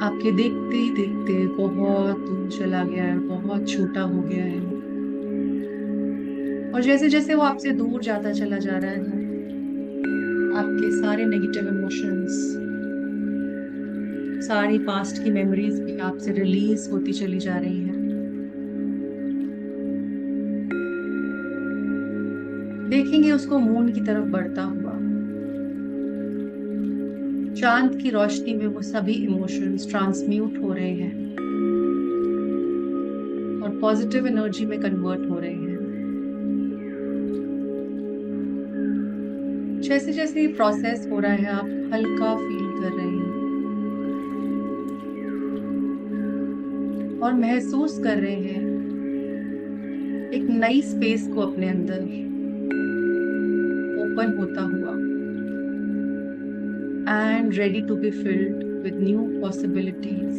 आपके देखते ही देखते बहुत दूर चला गया है, बहुत छोटा हो गया है। और जैसे जैसे वो आपसे दूर जाता चला जा रहा है, आपके सारे नेगेटिव इमोशंस, सारी पास्ट की मेमोरीज भी आपसे रिलीज होती चली जा रही हैं। देखेंगे उसको मून की तरफ बढ़ता हुआ। चांद की रोशनी में वो सभी इमोशंस ट्रांसम्यूट हो रहे हैं और पॉजिटिव एनर्जी में कन्वर्ट हो रहे हैं। जैसे जैसे ये प्रोसेस हो रहा है, आप हल्का फील कर रहे हैं और महसूस कर रहे हैं एक नई स्पेस को अपने अंदर ओपन होता हुआ and ready to be filled with new possibilities.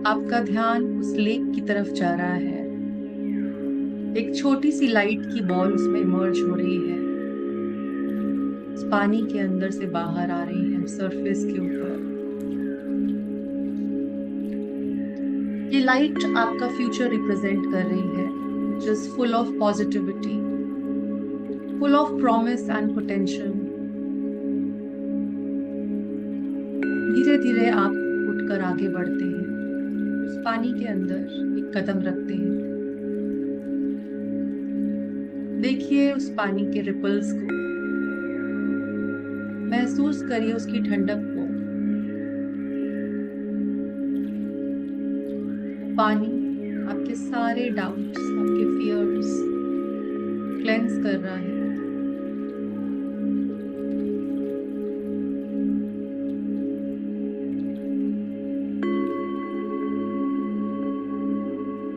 आपका ध्यान उस लेक की तरफ जा रहा है। एक छोटी सी लाइट की बॉल उसमें इमर्ज हो रही है, उस पानी के अंदर से बाहर आ रही है सरफेस के ऊपर। ये लाइट आपका फ्यूचर रिप्रेजेंट कर रही है, which is full of positivity, full of promise and potential. धीरे धीरे आप उठकर आगे बढ़ते हैं, उस पानी के अंदर एक कदम रखते हैं। देखिए उस पानी के रिपल्स को, महसूस करिए उसकी ठंडक को। पानी आपके सारे डाउट्स, आपके फियर्स क्लेंस कर रहा है।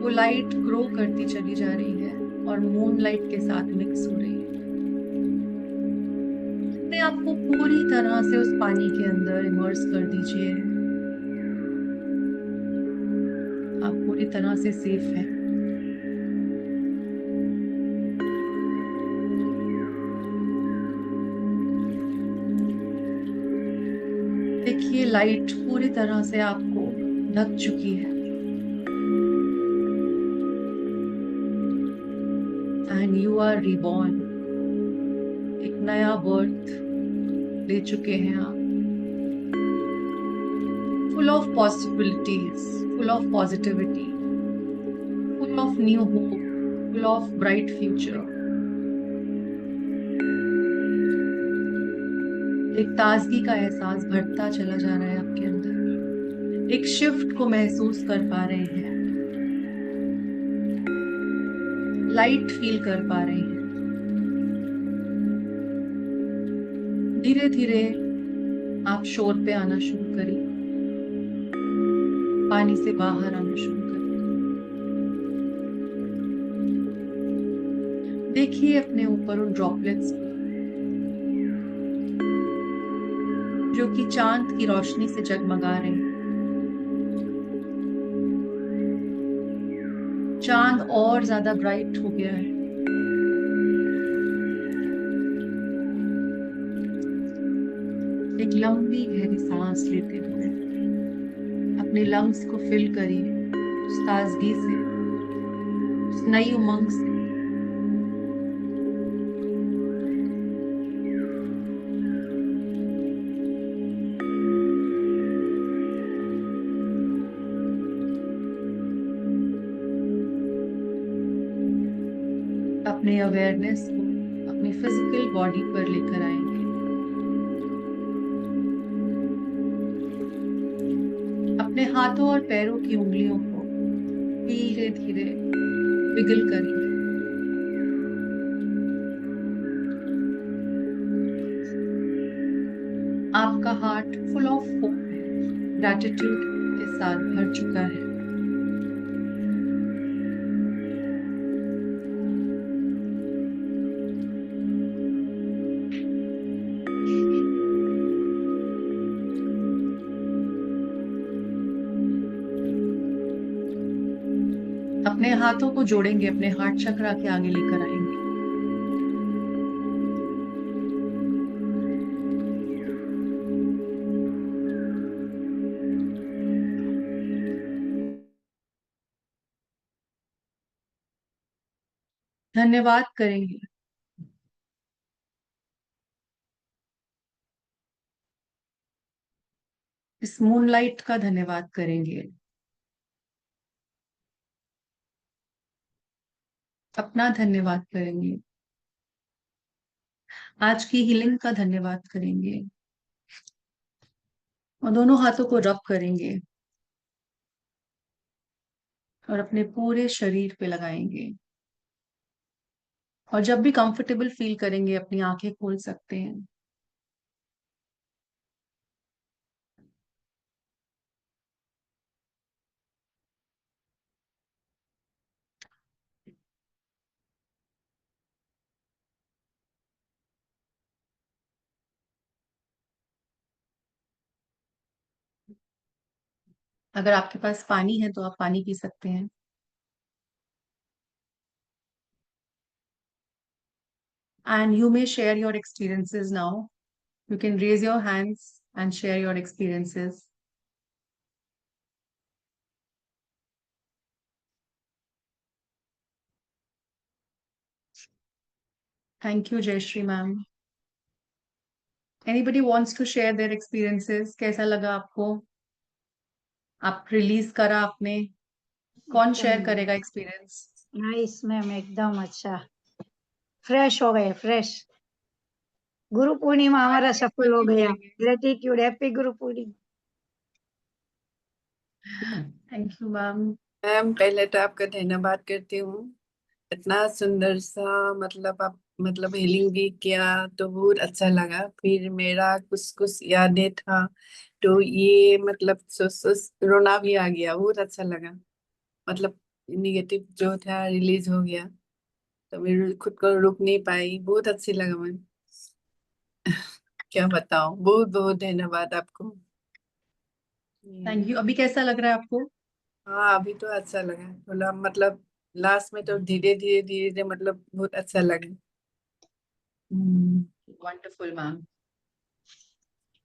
वो लाइट ग्रो करती चली जा रही है और मून लाइट के साथ मिक्स हो रही है। अपने आप को पूरी तरह से उस पानी के अंदर इमर्स कर दीजिए। आप पूरी तरह से सेफ हैं। देखिए लाइट पूरी तरह से आपको ढक चुकी है एंड यू आर रिबॉर्न। एक नया बर्थ ले चुके हैं आप, full of possibilities, full of positivity, full of new hope, full of bright future. एक ताजगी का एहसास बढ़ता चला जा रहा है आपके अंदर। एक शिफ्ट को महसूस कर पा रहे हैं, लाइट फील कर पा रहे हैं। धीरे धीरे आप शोर पे आना शुरू करिए, पानी से बाहर आना शुरू करिए। देखिए अपने ऊपर उन ड्रॉपलेट्स को जो कि चांद की रोशनी से जगमगा रहे हैं। चांद और ज्यादा ब्राइट हो गया है। एक लंबी गहरी सांस लेते हुए अपने लंग्स को फिल करिए उस ताजगी से, उस नई उमंग से। अपने अवेयरनेस को अपनी फिजिकल बॉडी पर लेकर आएंगे। अपने हाथों और पैरों की उंगलियों को धीरे धीरे विगल करेंगे। आपका हार्ट फुल ऑफ होप है, ग्रैटिट्यूड के साथ भर चुका है। अपने हाथों को जोड़ेंगे, अपने हार्ट चक्र के आगे लेकर आएंगे। धन्यवाद करेंगे इस मूनलाइट का, धन्यवाद करेंगे अपना, धन्यवाद करेंगे आज की हीलिंग का, धन्यवाद करेंगे और दोनों हाथों को रब करेंगे और अपने पूरे शरीर पे लगाएंगे। और जब भी कंफर्टेबल फील करेंगे अपनी आंखें खोल सकते हैं। अगर आपके पास पानी है तो आप पानी पी सकते हैं। And you may share your experiences now. You can raise your hands and share your experiences. Thank you, Jayashree ma'am. Anybody wants to share their experiences? कैसा लगा आपको? आप रिलीज करा आपने? कौन शेयर करेगा एक्सपीरियंस? नाइस मैम, एकदम अच्छा, फ्रेश हो गए, फ्रेश। गुरु पूर्णिमा हमारा सफल हो गया। Gratitude, happy Guru Purnima. Thank you ma'am. Ma'am पहले तो आपका धन्यवाद करती हूँ। इतना सुंदर सा आप हीलिंग भी किया तो बहुत अच्छा लगा। फिर मेरा कुछ कुछ यादें था तो ये रोना भी आ गया, बहुत अच्छा लगा। निगेटिव जो था रिलीज हो गया तो मैं खुद को रुक नहीं पाई, बहुत अच्छी लगा मैम। क्या बताऊं, बहुत बहुत धन्यवाद आपको। Thank you. अभी कैसा लग रहा है आपको? हाँ अभी तो अच्छा लगा थोड़ा, लास्ट में तो धीरे धीरे धीरे धीरे बहुत अच्छा लगा। Wonderful ma'am.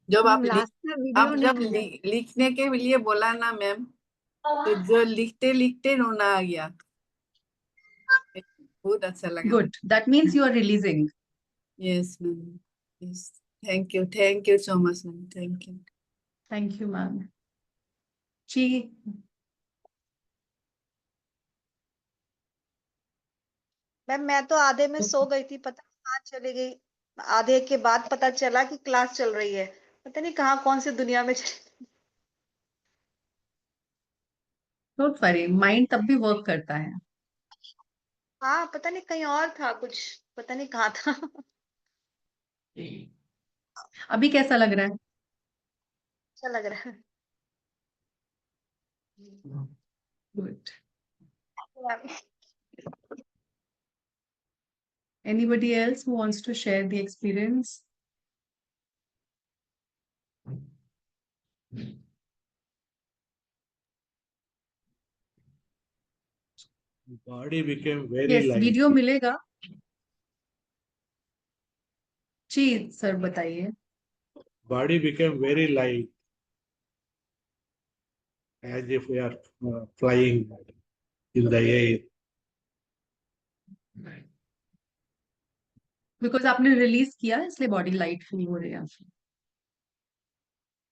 जब मैम लास्ट में वीडियो आप नहीं जब मिला। लिखने के लिए बोला ना मैम, तो जो लिखते लिखते रोना आ गया, बहुत अच्छा लगा ma'am. Good, that means you are releasing. Yes ma'am, yes. Thank you so much ma'am, thank you. Thank you ma'am ji. Ma'am मैं तो आधे में सो गई थी, पता नहीं कहाँ चली गई। आधे के बाद पता चला कि क्लास चल रही है। पता नहीं कहाँ कौन सी दुनिया में चली। डोंट वरी, माइंड तब भी वर्क करता है। हाँ पता नहीं कहीं और था कुछ, पता नहीं कहाँ था। अभी कैसा लग रहा है? अच्छा लग रहा है। Good. Anybody else who wants to share the experience? Body became very Yes, light. Video मिलेगा जी सर, बताइए। Body became very light, as if we are flying in the air. Because आपने रिलीज किया इसलिए बॉडी लाइट फील हो रही है।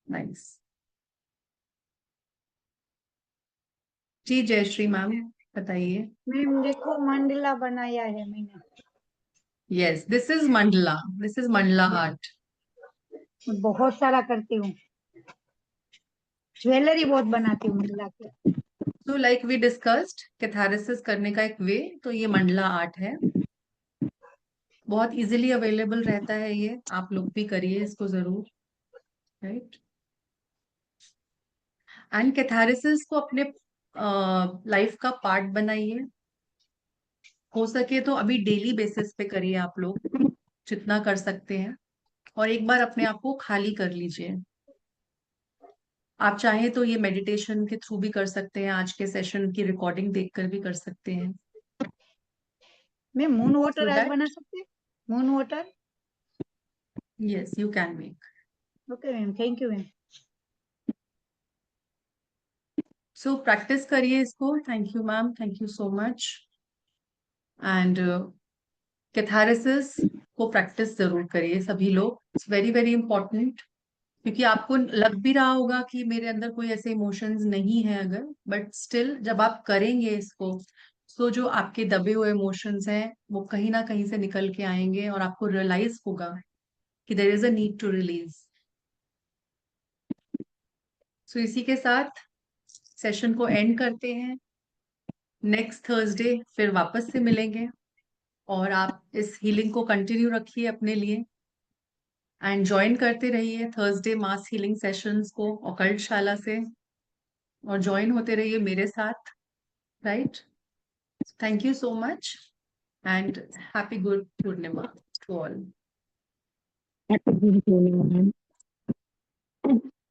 नाइस जी, जयश्री मैम बताइए। मैम देखो मंडला बनाया है मैंने, yes, this is Mandla, this is Mandla art. मैं बहुत सारा करती हूँ, ज्वेलरी बहुत बनाती हूँ मंडला के। तो लाइक वी डिस्कस्ड, कैथारसिस करने का एक वे, तो ये मंडला आर्ट है, बहुत इजीली अवेलेबल रहता है ये, आप लोग भी करिए इसको जरूर, राइट। एंड कैथारसिस को अपने लाइफ का पार्ट बनाइए, हो सके तो अभी डेली बेसिस पे करिए आप लोग, जितना कर सकते हैं, और एक बार अपने आप को खाली कर लीजिए। आप चाहें तो ये मेडिटेशन के थ्रू भी कर सकते हैं, आज के सेशन की रिकॉर्डिंग देखकर भी कर सकते हैं। मैं मून वाटर So आज that- बना सकते हैं, moon water. Yes, you can make. Okay ma'am, thank you ma'am. So practice करिए इसको। Thank you ma'am, thank you so much. And catharsis को प्रैक्टिस जरूर करिए सभी लोग, इट्स वेरी वेरी इंपॉर्टेंट, क्योंकि आपको लग भी रहा होगा कि मेरे अंदर कोई ऐसे इमोशंस नहीं है अगर, बट स्टिल जब आप करेंगे इसको, तो जो आपके दबे हुए इमोशंस हैं वो कहीं ना कहीं से निकल के आएंगे, और आपको रियलाइज होगा कि there is a need to release. So इसी के साथ सेशन को एंड करते हैं। नेक्स्ट थर्सडे फिर वापस से मिलेंगे, और आप इस हीलिंग को कंटिन्यू रखिए अपने लिए, एंड ज्वाइन करते रहिए थर्सडे मास हीलिंग सेशंस को ऑकल्ट शाला से, और ज्वाइन होते रहिए मेरे साथ, right. Thank you so much and happy Guru Purnima to all. Happy Guru Purnima ma'am.